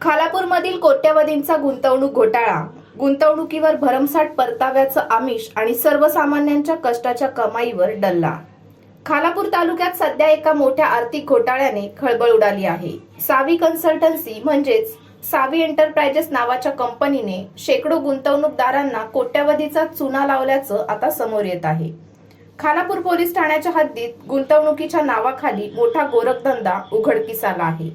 खालापूरमधील कोट्यवधींचा गुंतवणूक घोटाळा, गुंतवणुकीवर भरमसाठ परताव्याचं आमिष आणि सर्वसामान्यांच्या कष्टाच्या कमाईवर डल्ला. खालापूर तालुक्यात सध्या एका मोठ्या आर्थिक घोटाळ्याने खळबळ उडाली आहे. सावी कन्सल्टन्सी म्हणजेच सावी एंटरप्राइजेस नावाच्या कंपनीने शेकडो गुंतवणूकदारांना कोट्यवधीचा चुना लावल्याचं आता समोर येत आहे. खालापूर पोलीस ठाण्याच्या हद्दीत गुंतवणुकीच्या नावाखाली मोठा गोरखधंदा उघडकीस आला आहे.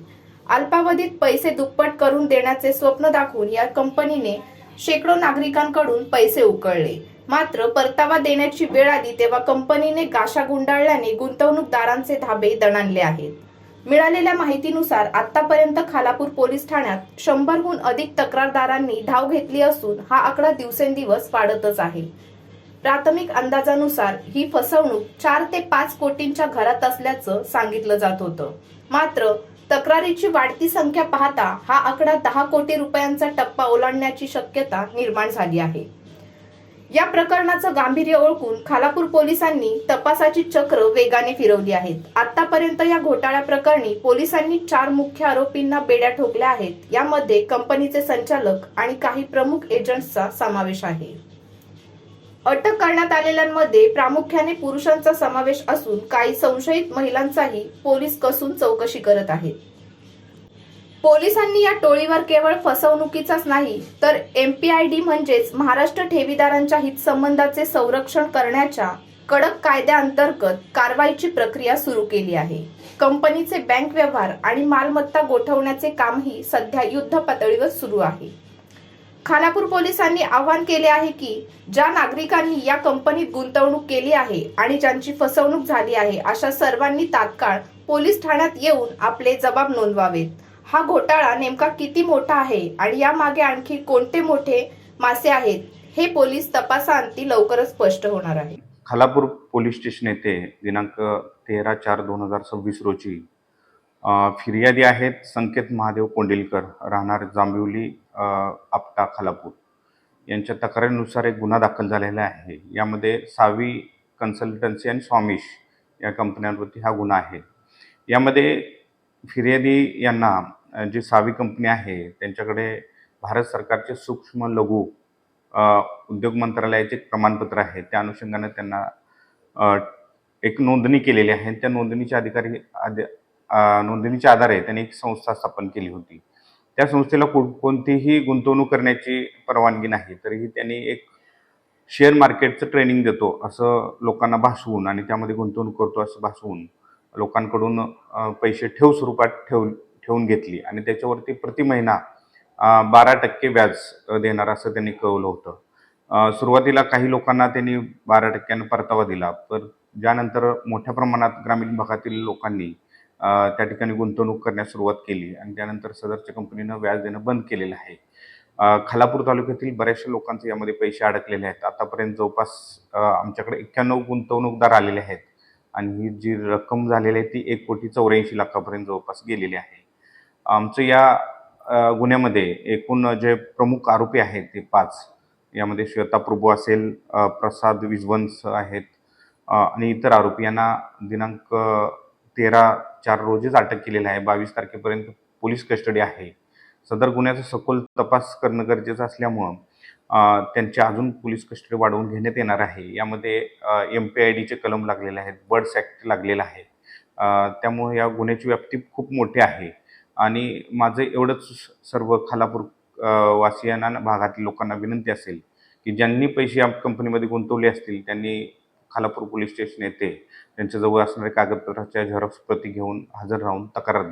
अल्पावधीत पैसे दुप्पट करून देण्याचे स्वप्न दाखवून या कंपनीने शेकडो नागरिकांकडून पैसे उकळले. मात्र परतावा देण्याची वेळ आली तेव्हा कंपनीने गाशा गुंडाळल्याने गुंतवणूकदारांचे धाबे दणाणले आहेत. मिळालेल्या माहितीनुसार आतापर्यंत खालापूर पोलीस ठाण्यात 100हून अधिक तक्रारदारांनी धाव घेतली असून हा आकडा दिवसेंदिवस वाढतच आहे. प्राथमिक अंदाजानुसार ही फसवणूक 4 ते 5 कोटींच्या घरात असल्याचं सांगितलं जात होतं. मात्र तक्रारीची वाढती संख्या पाहता हा आकडा 10 कोटी रुपयांचा टप्पा ओलांडण्याची शक्यता निर्माण झाली आहे. या प्रकरणाचं गांभीर्य ओळखून खालापूर पोलिसांनी तपासाची चक्र वेगाने फिरवली आहेत. आतापर्यंत या घोटाळ्या प्रकरणी पोलिसांनी 4 मुख्य आरोपींना बेड्या ठोकल्या आहेत. यामध्ये कंपनीचे संचालक आणि काही प्रमुख एजंट्सचा समावेश आहे. अटक करण्यात आलेल्यांमध्ये प्रामुख्याने पुरुषांचा समावेश असून काही संशयित महिलांचाही पोलीस कसून चौकशी करत आहेत. पोलिसांनी या टोळीवर केवळ फसवणुकीचाच नाही तर MPID म्हणजेच महाराष्ट्र ठेवीदारांच्या हितसंबंधाचे संरक्षण करण्याच्या कडक कायद्याअंतर्गत कारवाईची प्रक्रिया सुरू केली आहे. कंपनीचे बँक व्यवहार आणि मालमत्ता गोठवण्याचे कामही सध्या युद्ध पातळीवर सुरू आहे. खालापूर पोलिसांनी आवाहन केले आहे की ज्या नागरिकांनी या कंपनीत गुंतवणूक केली आहे आणि ज्यांची फसवणूक झाली आहे अशा सर्वांनी तात्काळ पोलीस ठाण्यात येऊन आपले जबाब नोंदवावेत. हा घोटाळा नेमका किती मोठा आहे आणि यामागे आणखी कोणते मोठे मासे आहेत हे पोलीस तपासाअंती लवकरच स्पष्ट होणार आहे. खालापूर पोलीस स्टेशन येथे दिनांक 13/4/2026 रोजी फिर्यादी आहेत संकेत महादेव कोंडिलकर, राहणार जांभिवली आपटा खालापूर, यांच्या तक्रारीनुसार एक गुन्हा दाखल झालेला आहे. यामध्ये सावी कन्सल्टन्सी आणि स्वामिश या कंपन्यांवरती हा गुन्हा आहे. यामध्ये फिर्यादी यांना जी सावी कंपनी आहे त्यांच्याकडे भारत सरकारचे सूक्ष्म लघु उद्योग मंत्रालयाचे एक प्रमाणपत्र आहे. त्या अनुषंगाने त्यांना एक नोंदणी केलेली आहे. त्या नोंदणीच्या आधारे त्यांनी एक संस्था स्थापन केली होती. त्या संस्थेला कोणतीही गुंतवणूक करण्याची परवानगी नाही, तरीही त्यांनी एक शेअर मार्केटचं ट्रेनिंग देतो असं लोकांना भासवून आणि त्यामध्ये गुंतवणूक करतो असं भासवून लोकांकडून पैसे ठेव स्वरूपात ठेवून घेतली आणि त्याच्यावरती प्रति महिना 12% व्याज देणार असं त्यांनी कळवलं होतं. सुरुवातीला काही लोकांना त्यांनी 12% परतावा दिला, पण ज्यानंतर मोठ्या प्रमाणात ग्रामीण भागातील लोकांनी त्या ठिकाणी गुंतवणूक करण्यास सुरुवात केली आणि त्यानंतर सदरच्या कंपनीनं व्याज देणं बंद केलेलं आहे. खालापूर तालुक्यातील बऱ्याचशा लोकांचे यामध्ये पैसे अडकलेले आहेत. आतापर्यंत जवळपास आमच्याकडे 91 गुंतवणूकदार आलेले आहेत आणि ही जी रक्कम झालेली आहे ती 1,84,00,000 जवळपास गेलेली आहे. आमचं या गुन्ह्यामध्ये एकूण जे प्रमुख आरोपी आहेत ते 5. यामध्ये श्वेता प्रभू असेल, प्रसाद विजवंस आहेत आणि इतर आरोपी यांना दिनांक 13/4 रोजीच अटक केलेली आहे. 22 तारखेपर्यंत पोलीस कस्टडी आहे. सदर गुन्ह्याचा सखोल तपास करणं गरजेचं असल्यामुळं त्यांची अजून पोलीस कस्टडी वाढवून घेण्यात येणार आहे. यामध्ये MPIDचे कलम लागलेले आहेत, बर्ड्स ॲक्ट लागलेला आहे. त्यामुळे या गुन्ह्याची व्याप्ती खूप मोठी आहे आणि माझं एवढंच सर्व खालापूर वासियांना भागातील लोकांना विनंती असेल की ज्यांनी पैसे या कंपनीमध्ये गुंतवले असतील त्यांनी खालापूर पोलीस स्टेशन येथे त्यांच्याजवळ असणाऱ्या कागदपत्राच्या झेरॉक्स प्रती घेऊन हजर राहून तक्रार द्या.